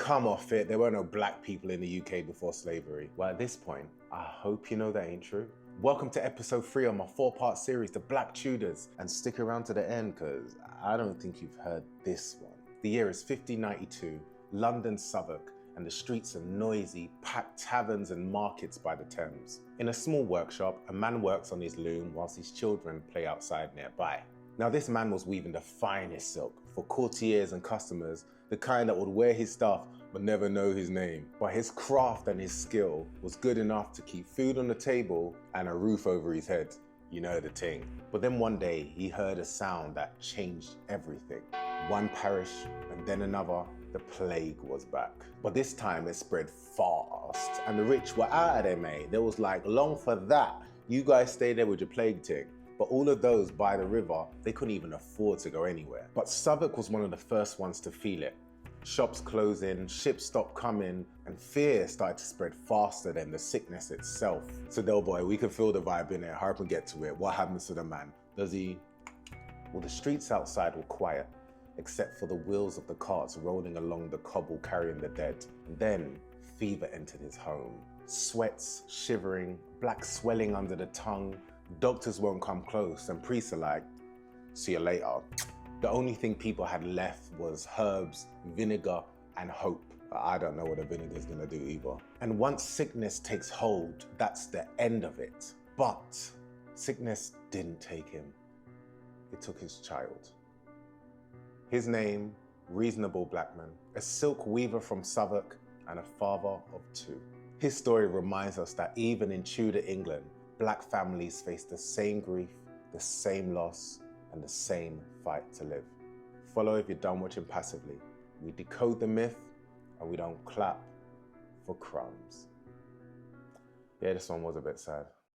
come off it. There were no black people in the UK before slavery. Well, at this point, I hope you know that ain't true. Welcome to episode 3 of my 4-part series, The Black Tudors. And stick around to the end, because I don't think you've heard this one. The year is 1592, London, Southwark, and the streets are noisy, packed taverns and markets by the Thames. In a small workshop, a man works on his loom whilst his children play outside nearby. Now, this man was weaving the finest silk for courtiers and customers, the kind that would wear his stuff but never know his name. But his craft and his skill was good enough to keep food on the table and a roof over his head. You know the ting. But then one day he heard a sound that changed everything. One parish and then another, the plague was back. But this time it spread fast and the rich were out of their mate. There was like, long for that, you guys stay there with your plague ting. But all of those by the river, they couldn't even afford to go anywhere. But Southwark was one of the first ones to feel it. Shops closing, ships stopped coming, and fear started to spread faster than the sickness itself. So Del Boy, we can feel the vibe in it, hurry up and get to it. What happens to the man? Does he? Well, the streets outside were quiet, except for the wheels of the carts rolling along the cobble carrying the dead. And then fever entered his home. Sweats, shivering, black swelling under the tongue. Doctors won't come close, and priests are like, see you later. The only thing people had left was herbs, vinegar, and hope. I don't know what a vinegar is gonna do either. And once sickness takes hold, that's the end of it. But sickness didn't take him. It took his child. His name, Reasonable Blackman, a silk weaver from Southwark and a father of 2. His story reminds us that even in Tudor England, black families face the same grief, the same loss, and the same fight to live. Follow if you're done watching passively. We decode the myth and we don't clap for crumbs. Yeah, this one was a bit sad.